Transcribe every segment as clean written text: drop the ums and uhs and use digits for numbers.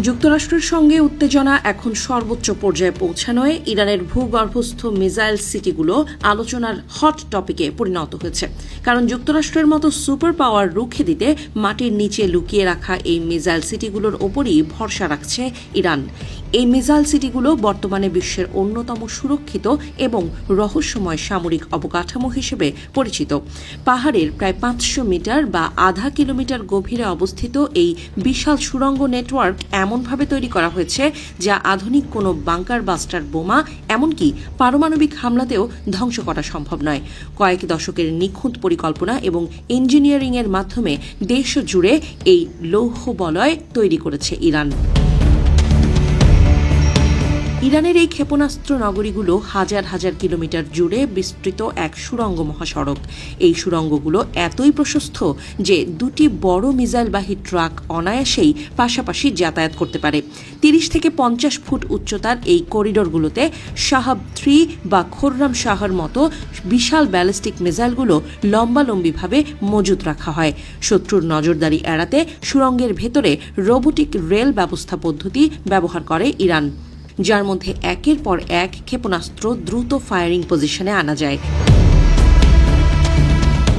যুক্তরাষ্ট্রের সঙ্গে উত্তেজনা এখন সর্বোচ্চ পর্যায়ে পৌঁছানোয় ইরানের ভূগর্ভস্থ মিসাইল সিটিগুলো আলোচনার হট টপিকে পরিণত হয়েছে। কারণ যুক্তরাষ্ট্রের মতো সুপার পাওয়ার রুখে দিতে মাটির নিচে লুকিয়ে রাখা এই মিসাইল সিটিগুলোর ওপরই ভরসা রাখছে ইরান। এই মিসাইল সিটিগুলো বর্তমানে বিশ্বের অন্যতম সুরক্ষিত এবং রহস্যময় সামরিক অবকাঠামো হিসেবে পরিচিত। পাহাড়ের প্রায় 500 মিটার বা আধা কিলোমিটার গভীরে অবস্থিত এই বিশাল সুড়ঙ্গ নেটওয়ার্ক এমনভাবে তৈরি করা হয়েছে যা আধুনিক কোনো বাংকার বাস্টার বোমা এমনকি পারমাণবিক হামলাতেও ধ্বংস করা সম্ভব নয়। কয়েক দশকের নিখুঁত পরিকল্পনা এবং ইঞ্জিনিয়ারিংয়ের মাধ্যমে দেশ জুড়ে এই লৌহ বলয় তৈরি করেছে ইরান। ইরানের এই ক্ষেপণাস্ত্র নগরীগুলো হাজার হাজার কিলোমিটার জুড়ে বিস্তৃত এক সুড়ঙ্গ মহাসড়ক। এই সুড়ঙ্গগুলো এতই প্রশস্ত যে দুটি বড় মিসাইলবাহী ট্রাক অনায়াসেই পাশাপাশি যাতায়াত করতে পারে। 30 থেকে 50 ফুট উচ্চতার এই করিডোরগুলোতে শাহাব 3 বা খোররাম শাহর মতো বিশাল ব্যালিস্টিক মিসাইলগুলো লম্বালম্বিভাবে মজুত রাখা হয়। শত্রুর নজরদারি এড়াতে সুড়ঙ্গের ভেতরে রোবোটিক রেল ব্যবস্থা পদ্ধতি ব্যবহার করে ইরান, যার মধ্যে একের পর এক ক্ষেপণাস্ত্র দ্রুত ফায়ারিং পজিশনে আনা যায়।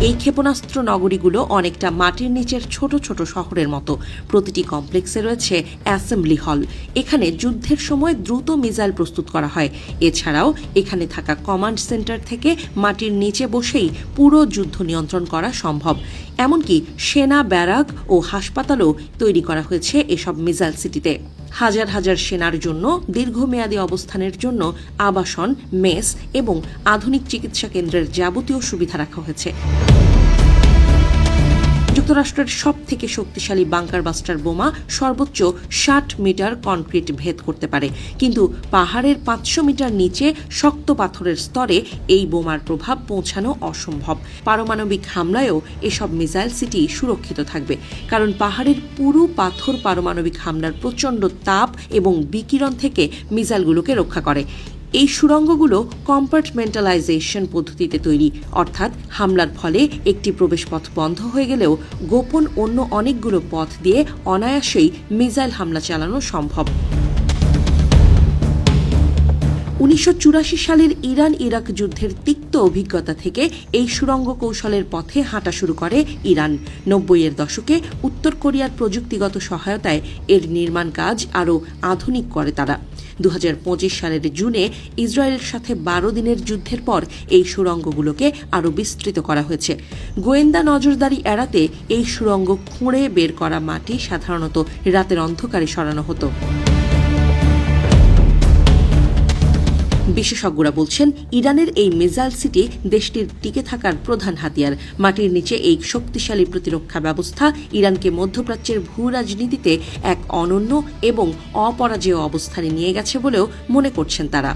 এই ক্ষেপণাস্ত্র নগরীগুলো অনেকটা মাটির নিচের ছোট ছোট শহরের মতো। প্রতিটি কমপ্লেক্সে রয়েছে অ্যাসেম্বলি হল। এখানে যুদ্ধের সময় দ্রুত মিসাইল প্রস্তুত করা হয়। এছাড়াও এখানে থাকা কমান্ড সেন্টার থেকে মাটির নিচে বসেই পুরো যুদ্ধ নিয়ন্ত্রণ করা সম্ভব। এমনকি সেনা ব্যারাক ও হাসপাতালও তৈরি করা হয়েছে এসব মিসাইল সিটিতে। হাজার হাজার সেনার জন্য দীর্ঘমেয়াদী অবস্থানের জন্য আবাসন, মেস এবং আধুনিক চিকিৎসা কেন্দ্রের যাবতীয় সুবিধা রাখা হয়েছে। যুক্তরাষ্ট্রের সবথেকে শক্তিশালী বাংকার বাস্টার বোমা সর্বোচ্চ 60 মিটার কনক্রিট ভেদ করতে পারে, কিন্তু পাহাড়ের 500 মিটার নিচে শক্ত পাথরের স্তরে এই বোমার প্রভাব পৌঁছানো অসম্ভব। পারমাণবিক হামলায়ও এসব মিসাইল সিটি সুরক্ষিত থাকবে, কারণ পাহাড়ের পুরো পাথর পারমাণবিক হামলার প্রচণ্ড তাপ এবং বিকিরণ থেকে মিসাইলগুলোকে রক্ষা করে। এই সুড়ঙ্গগুলো কম্পার্টমেন্টালাইজেশন পদ্ধতিতে তৈরি, অর্থাৎ হামলার ফলে একটি প্রবেশপথ বন্ধ হয়ে গেলেও গোপন অন্য অনেকগুলো পথ দিয়ে অনায়াসেই মিসাইল হামলা চালানো সম্ভব। 1984 সালের ইরান ইরাক যুদ্ধের তিক্ত অভিজ্ঞতা থেকে এই সুড়ঙ্গ কৌশলের পথে হাঁটা শুরু করে ইরান। 90-এর দশকে উত্তর কোরিয়ার প্রযুক্তিগত সহায়তায় এর নির্মাণ কাজ আরও আধুনিক করে তারা। 2025 সালের জুনে ইসরায়েলের সাথে 12 দিনের যুদ্ধের পর এই সুড়ঙ্গগুলোকে আরও বিস্তৃত করা হয়েছে। গোয়েন্দা নজরদারি এড়াতে এই সুড়ঙ্গ খুঁড়ে বের করা মাটি সাধারণত রাতের অন্ধকারে সরানো হতো। বিশেষজ্ঞরা বলছেন, ইরানের এই মিসাইল সিটি দেশটির টিকে থাকার প্রধান হাতিয়ার। মাটির নিচে এই শক্তিশালী প্রতিরক্ষা ব্যবস্থা ইরানকে মধ্যপ্রাচ্যের ভূ রাজনীতিতে এক অনন্য এবং অপরাজেয় অবস্থানে নিয়ে গেছে বলেও মনে করছেন তারা।